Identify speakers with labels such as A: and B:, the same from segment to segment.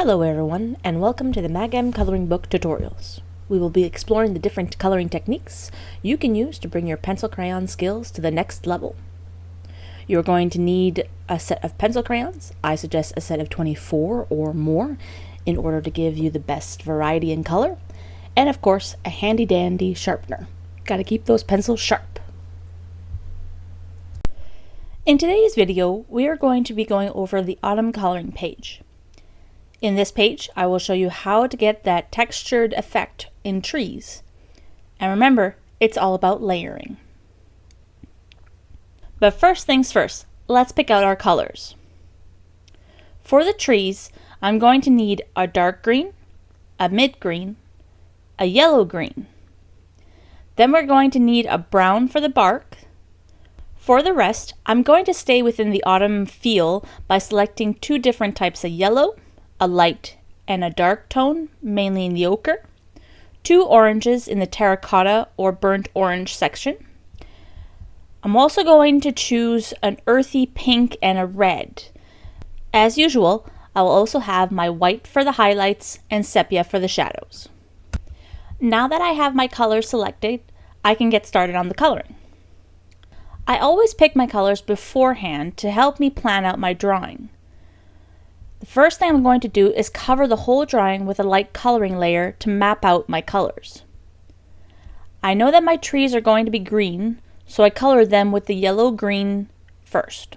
A: Hello everyone, and welcome to the Mag-M coloring book tutorials. We will be exploring the different coloring techniques you can use to bring your pencil crayon skills to the next level. You are going to need a set of pencil crayons. I suggest a set of 24 or more in order to give you the best variety in color, and of course a handy dandy sharpener. Gotta keep those pencils sharp. In today's video, we are going to be going over the Autmn coloring page. In this page, I will show you how to get that textured effect in trees. And remember, it's all about layering. But first things first, let's pick out our colors. For the trees, I'm going to need a dark green, a mid green, a yellow green. Then we're going to need a brown for the bark. For the rest, I'm going to stay within the Autmn feel by selecting two different types of yellow, a light and a dark tone, mainly in the ochre, two oranges in the terracotta or burnt orange section. I'm also going to choose an earthy pink and a red. As usual, I will also have my white for the highlights and sepia for the shadows. Now that I have my colors selected, I can get started on the coloring. I always pick my colors beforehand to help me plan out my drawing. The first thing I'm going to do is cover the whole drawing with a light coloring layer to map out my colors. I know that my trees are going to be green, so I color them with the yellow-green first.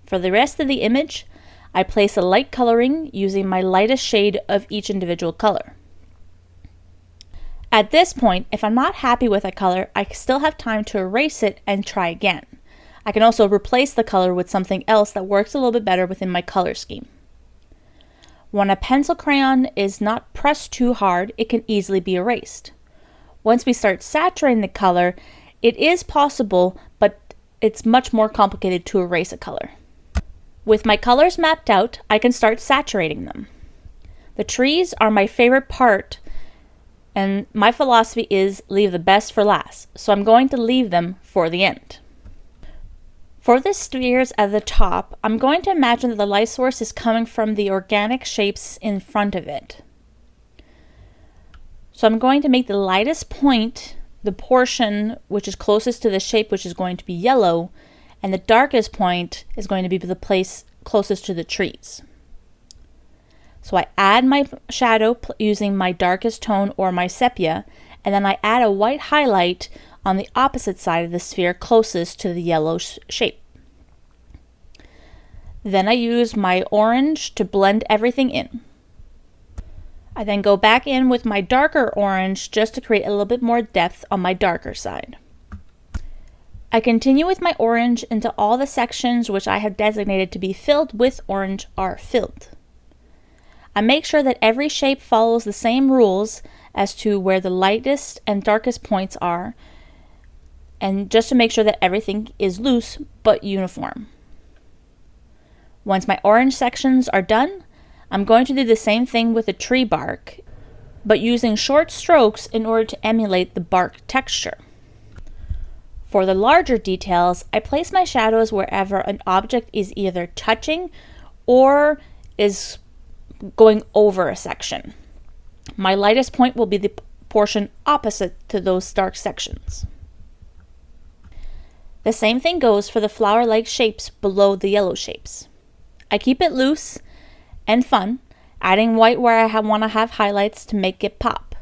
A: For the rest of the image, I place a light coloring using my lightest shade of each individual color. At this point, if I'm not happy with a color, I still have time to erase it and try again. I can also replace the color with something else that works a little bit better within my color scheme. When a pencil crayon is not pressed too hard, it can easily be erased. Once we start saturating the color, it is possible, but it's much more complicated to erase a color. With my colors mapped out, I can start saturating them. The trees are my favorite part, and my philosophy is leave the best for last, so I'm going to leave them for the end. For the spheres at the top, I'm going to imagine that the light source is coming from the organic shapes in front of it. So I'm going to make the lightest point the portion which is closest to the shape, which is going to be yellow, and the darkest point is going to be the place closest to the trees. So I add my shadow using my darkest tone or my sepia, and then I add a white highlight on the opposite side of the sphere closest to the yellow shape. Then I use my orange to blend everything in. I then go back in with my darker orange just to create a little bit more depth on my darker side. I continue with my orange until all the sections which I have designated to be filled with orange are filled. I make sure that every shape follows the same rules as to where the lightest and darkest points are, and just to make sure that everything is loose but uniform. Once my orange sections are done, I'm going to do the same thing with the tree bark, but using short strokes in order to emulate the bark texture. For the larger details, I place my shadows wherever an object is either touching or is going over a section. My lightest point will be the portion opposite to those dark sections. The same thing goes for the flower-like shapes below the yellow shapes. I keep it loose and fun, adding white where I want to have highlights to make it pop,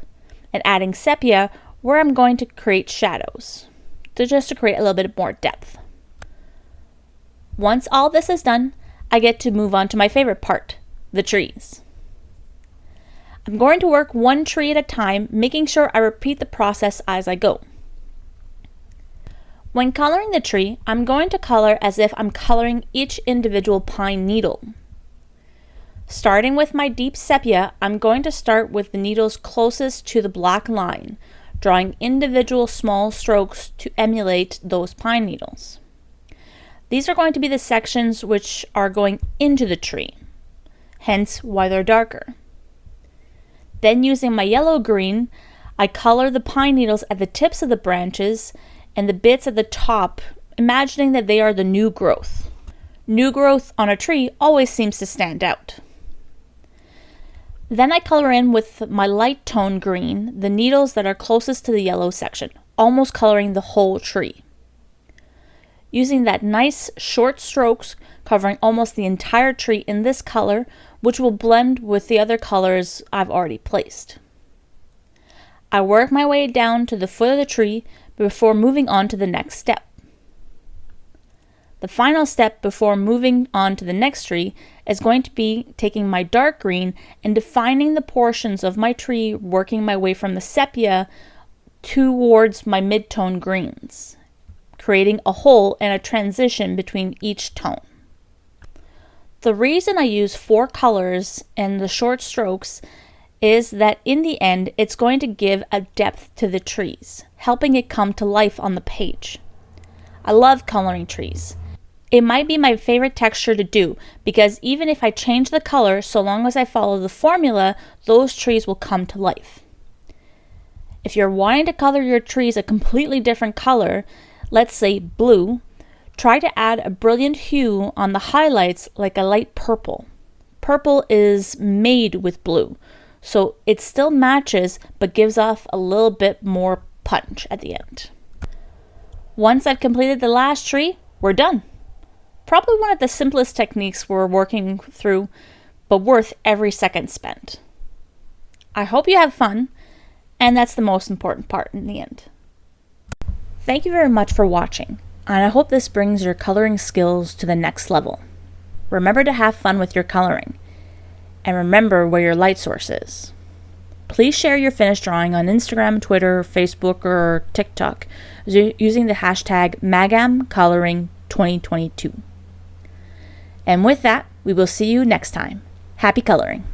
A: and adding sepia where I'm going to create shadows, just to create a little bit more depth. Once all this is done, I get to move on to my favorite part, the trees. I'm going to work one tree at a time, making sure I repeat the process as I go. When coloring the tree, I'm going to color as if I'm coloring each individual pine needle. Starting with my deep sepia, I'm going to start with the needles closest to the black line, drawing individual small strokes to emulate those pine needles. These are going to be the sections which are going into the tree, hence why they're darker. Then using my yellow-green, I color the pine needles at the tips of the branches and the bits at the top, imagining that they are the new growth. New growth on a tree always seems to stand out. Then I color in with my light tone green the needles that are closest to the yellow section, almost coloring the whole tree. Using that nice short strokes covering almost the entire tree in this color, which will blend with the other colors I've already placed. I work my way down to the foot of the tree before moving on to the next step. The final step before moving on to the next tree is going to be taking my dark green and defining the portions of my tree, working my way from the sepia towards my mid-tone greens, creating a hole and a transition between each tone. The reason I use 4 colors and the short strokes is that in the end it's going to give a depth to the trees, helping it come to life on the page. I love coloring trees. It might be my favorite texture to do because even if I change the color, so long as I follow the formula, those trees will come to life. If you're wanting to color your trees a completely different color, let's say blue, try to add a brilliant hue on the highlights like a light purple. Purple is made with blue, so it still matches but gives off a little bit more punch at the end. Once I've completed the last tree, we're done. Probably one of the simplest techniques we're working through, but worth every second spent. I hope you have fun, and that's the most important part in the end. Thank you very much for watching, and I hope this brings your coloring skills to the next level. Remember to have fun with your coloring, and remember where your light source is. Please share your finished drawing on Instagram, Twitter, Facebook, or TikTok using the hashtag MAGAMColoring2022. And with that, we will see you next time. Happy coloring!